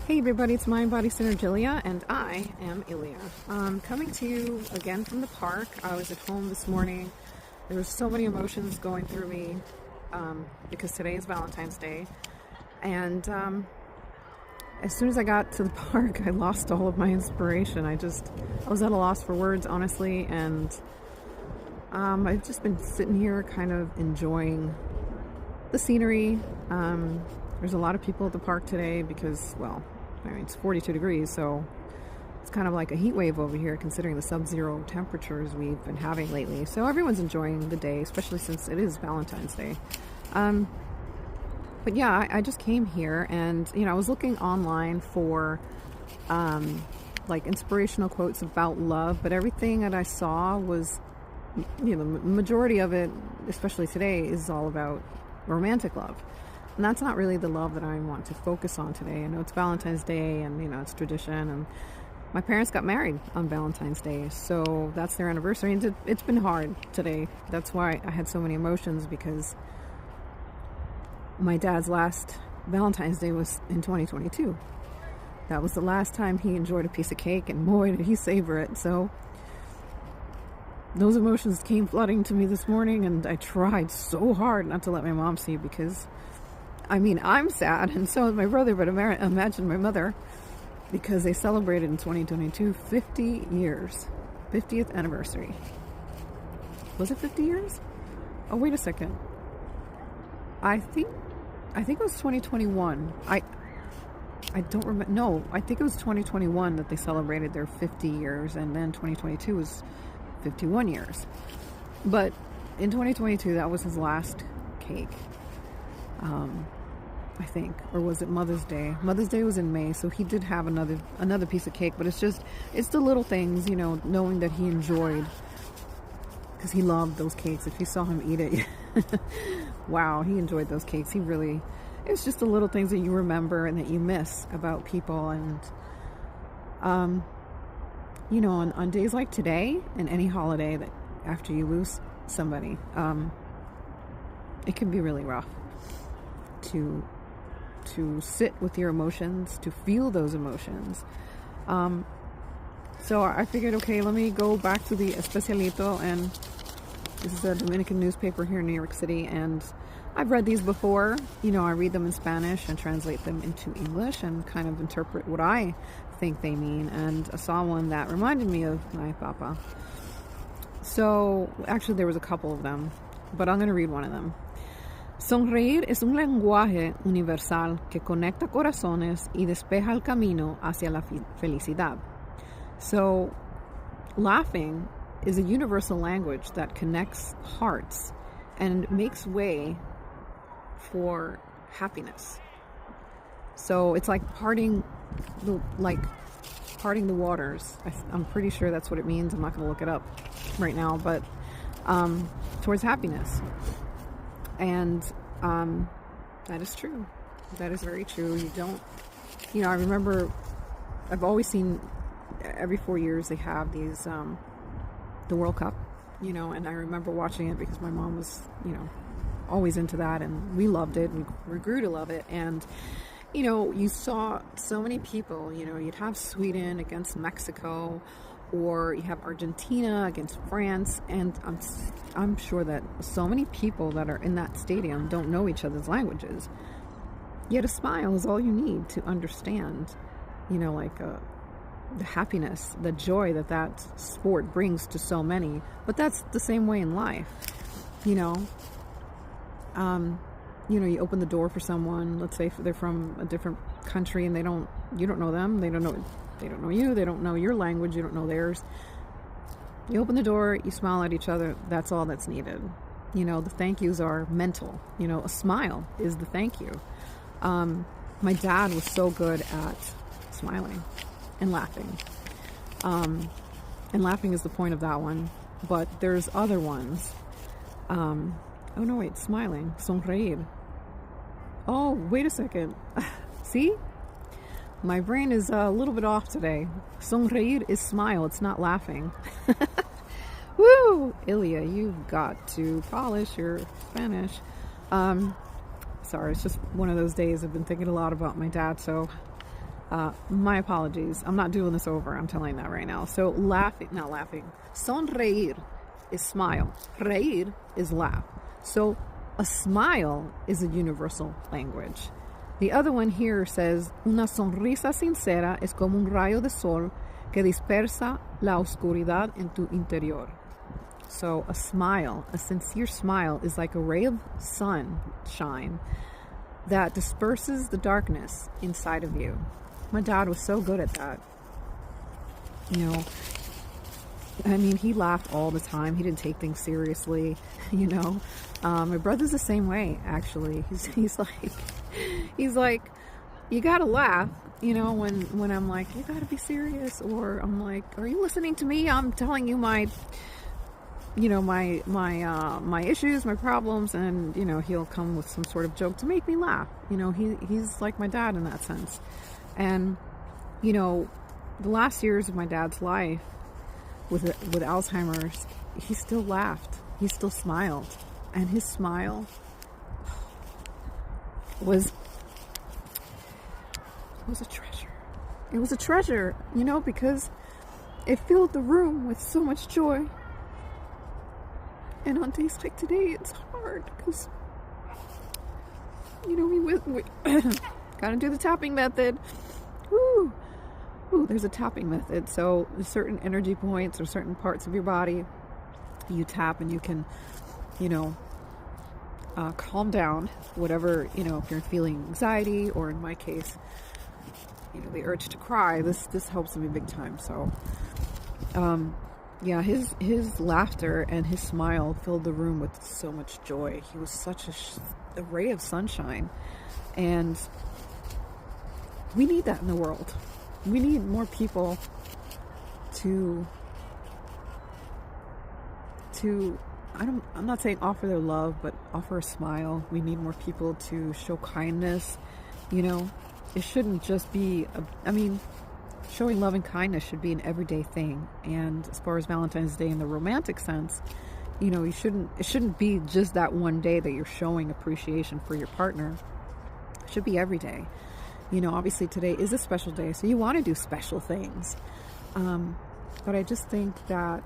Hey everybody, it's Mind Body Center Julia, and I am Ilya. Coming to you again from the park. I was at home this morning. There were so many emotions going through me because today is Valentine's Day. And as soon as I got to the park, I lost all of my inspiration. I was at a loss for words, honestly, and I've just been sitting here kind of enjoying the scenery. There's a lot of people at the park today because, well, I mean, it's 42 degrees, so it's kind of like a heat wave over here considering the sub-zero temperatures we've been having lately. So everyone's enjoying the day, especially since it is Valentine's Day. But yeah, I just came here and, I was looking online for like inspirational quotes about love, but everything that I saw was, the majority of it, especially today, is all about romantic love. And that's not really the love that I want to focus on today. I know it's Valentine's Day and, it's tradition. And my parents got married on Valentine's Day. So that's their anniversary. And it's been hard today. That's why I had so many emotions, because my dad's last Valentine's Day was in 2022. That was the last time he enjoyed a piece of cake, and boy, did he savor it. So those emotions came flooding to me this morning, and I tried so hard not to let my mom see, because I'm sad, and so is my brother, but imagine my mother, because they celebrated in 2022 50 years, 50th anniversary. Was it 50 years? Oh, wait a second. I think it was 2021. I don't remember. No, I think it was 2021 that they celebrated their 50 years, and then 2022 was 51 years. But in 2022, that was his last cake. I think, or was it Mother's Day? Mother's Day was in May, so he did have another piece of cake, but it's the little things, knowing that he enjoyed, because he loved those cakes. If you saw him eat it, wow, he enjoyed those cakes. It's just the little things that you remember and that you miss about people. And, on days like today and any holiday that after you lose somebody, it can be really rough to sit with your emotions, to feel those emotions. So I figured, okay, let me go back to the Especialito, and this is a Dominican newspaper here in New York City, and I've read these before. I read them in Spanish and translate them into English and kind of interpret what I think they mean, and I saw one that reminded me of my papa. So actually there was a couple of them, but I'm going to read one of them. Sonreír es un lenguaje universal que conecta corazones y despeja el camino hacia la felicidad. So, laughing is a universal language that connects hearts and makes way for happiness. So it's like parting the waters. I'm pretty sure that's what it means. I'm not going to look it up right now, but towards happiness. And that is true. That is very true. I remember, I've always seen every 4 years they have these, the World Cup, and I remember watching it because my mom was, always into that, and we loved it. We grew to love it. And, you saw so many people, you'd have Sweden against Mexico, or you have Argentina against France, and I'm sure that so many people that are in that stadium don't know each other's languages. Yet a smile is all you need to understand, the happiness, the joy that sport brings to so many. But that's the same way in life, you open the door for someone. Let's say they're from a different country and you don't know them, they don't know you, they don't know your language, you don't know theirs. You open the door, you smile at each other, that's all that's needed. The thank yous are mental. A smile is the thank you. My dad was so good at smiling and laughing. And laughing is the point of that one. But there's other ones. Smiling. Sonreír. Oh, wait a second. See? My brain is a little bit off today. Sonreír is smile. It's not laughing. Woo! Ilya, you've got to polish your Spanish. Sorry, it's just one of those days. I've been thinking a lot about my dad, so My apologies. I'm not doing this over. I'm telling that right now. So not laughing. Sonreír is smile. Reír is laugh. So a smile is a universal language. The other one here says, una sonrisa sincera es como un rayo de sol que dispersa la oscuridad en tu interior. So a smile, a sincere smile, is like a ray of sunshine that disperses the darkness inside of you. My dad was so good at that. You know, I mean, he laughed all the time. He didn't take things seriously, you know. My brother's the same way, actually. He's like, you gotta laugh, you know, when I'm like, you gotta be serious, or I'm like, are you listening to me? I'm telling you my issues, my problems, and, you know, he'll come with some sort of joke to make me laugh. You know, he's like my dad in that sense. And, you know, the last years of my dad's life with Alzheimer's, he still laughed. He still smiled. And his smile was a treasure. It was a treasure, you know, because it filled the room with so much joy. And on days like today, it's hard because, you know, we gotta do the tapping method. Woo! Ooh, there's a tapping method. So certain energy points or certain parts of your body, you tap and you can, you know, calm down whatever, you know, if you're feeling anxiety, or in my case, you know, the urge to cry. This helps me big time. So, yeah, his laughter and his smile filled the room with so much joy. He was such a ray of sunshine, and we need that in the world. We need more people to I'm not saying offer their love, but offer a smile. We need more people to show kindness. You know, it shouldn't just be showing love and kindness should be an everyday thing. And as far as Valentine's Day in the romantic sense, you know, it shouldn't be just that one day that you're showing appreciation for your partner. It should be every day. You know, obviously today is a special day, so you want to do special things. But I just think that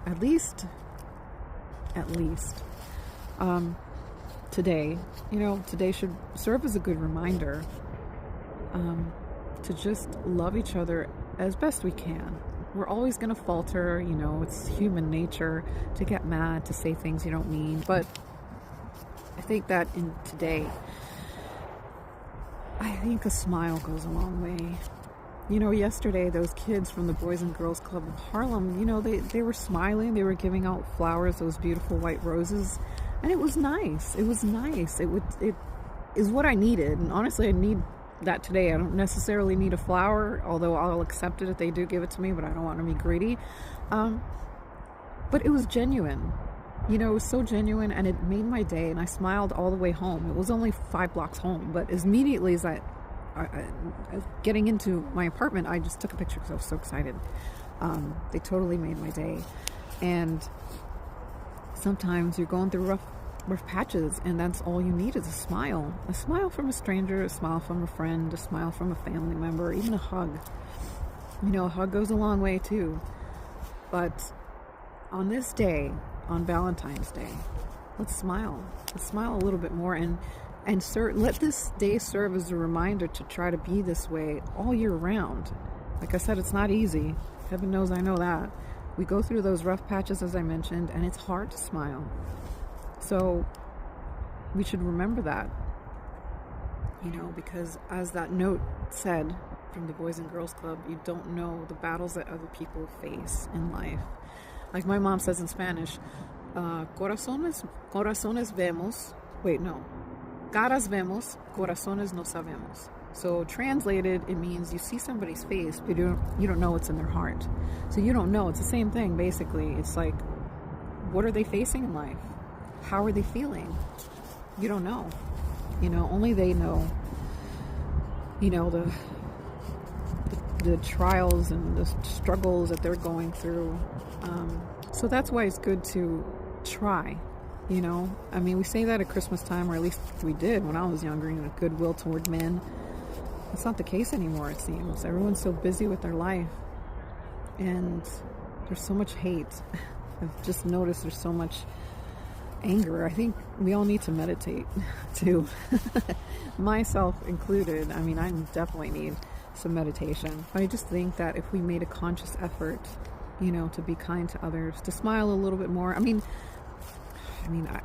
at least today, you know, today should serve as a good reminder to just love each other as best we can. We're always going to falter, you know, it's human nature to get mad, to say things you don't mean. But I think that in today, I think a smile goes a long way. You know, yesterday, those kids from the Boys and Girls Club of Harlem, you know, they were smiling. They were giving out flowers, those beautiful white roses. And it was nice. It was nice. It is what I needed. And honestly, I need that today. I don't necessarily need a flower, although I'll accept it if they do give it to me, but I don't want to be greedy. But it was genuine. You know, it was so genuine, and it made my day, and I smiled all the way home. It was only 5 blocks home, but as immediately as I getting into my apartment, I just took a picture because I was so excited. They totally made my day. And sometimes you're going through rough patches, and that's all you need is a smile from a stranger, a smile from a friend, a smile from a family member, even a hug. You know, a hug goes a long way too. But on this day, on Valentine's Day, let's smile a little bit more, and let this day serve as a reminder to try to be this way all year round. Like I said, it's not easy. Heaven knows I know that. We go through those rough patches, as I mentioned, and it's hard to smile. So we should remember that, you know, because as that note said from the Boys and Girls Club, you don't know the battles that other people face in life. Like my mom says in Spanish, corazones vemos. Wait, no. Caras vemos, corazones no sabemos. So translated, it means you see somebody's face, but you don't know what's in their heart. So you don't know. It's the same thing, basically. It's like, what are they facing in life? How are they feeling? You don't know. You know, only they know. You know, the trials and the struggles that they're going through. So that's why it's good to try. You know, I mean, we say that at Christmas time, or at least we did when I was younger, you know, goodwill toward men. it's not the case anymore, it seems. Everyone's so busy with their life. And there's so much hate. I've just noticed there's so much anger. I think we all need to meditate too. Myself included. I mean, I definitely need some meditation. But I just think that if we made a conscious effort, you know, to be kind to others, to smile a little bit more. I mean,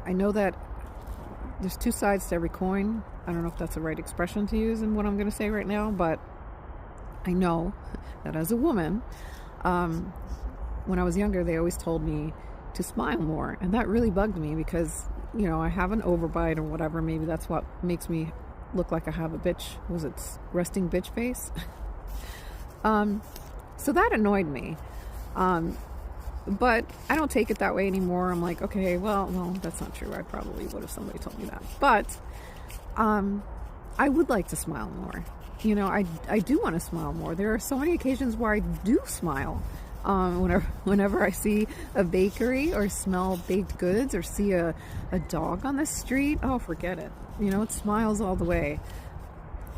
I know that there's two sides to every coin. I don't know if that's the right expression to use in what I'm going to say right now, but I know that as a woman, when I was younger, they always told me to smile more. And that really bugged me because, you know, I have an overbite or whatever. Maybe that's what makes me look like I have a bitch. Was it resting bitch face? So that annoyed me. But I don't take it that way anymore. I'm like, okay, well, that's not true. I probably would if somebody told me that. But I would like to smile more. You know, I do want to smile more. There are so many occasions where I do smile. Whenever I see a bakery or smell baked goods or see a dog on the street, oh, forget it. You know, it smiles all the way.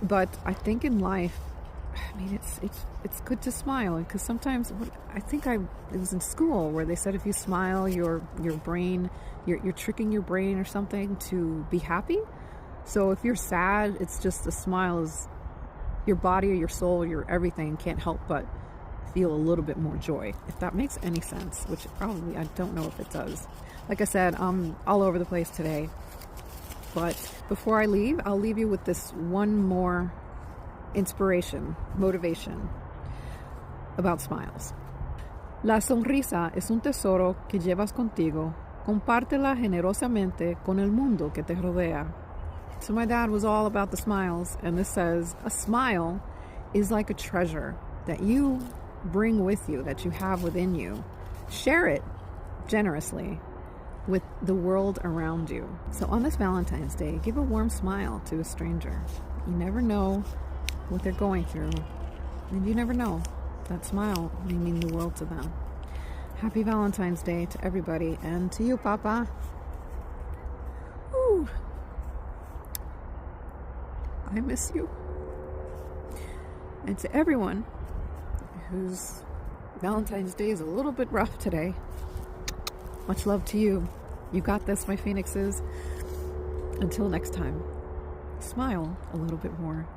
But I think in life, I mean, it's good to smile, because sometimes it was in school where they said if you smile, your brain, you're tricking your brain or something to be happy. So if you're sad, it's just a smile is your body or your soul, your everything can't help but feel a little bit more joy, if that makes any sense, which probably I don't know if it does. Like I said, I'm all over the place today. But before I leave, I'll leave you with this one more inspiration, motivation about smiles. La sonrisa es un tesoro que llevas contigo. Compártela generosamente con el mundo que te rodea. So my dad was all about the smiles, and this says, a smile is like a treasure that you bring with you, that you have within you. Share it generously with the world around you. So on this Valentine's Day, give a warm smile to a stranger. You never know what they're going through, and you never know. That smile may mean the world to them. Happy Valentine's Day to everybody, and to you, Papa. Ooh. I miss you. And to everyone whose Valentine's Day is a little bit rough today, much love to you. You got this, my phoenixes. Until next time, smile a little bit more.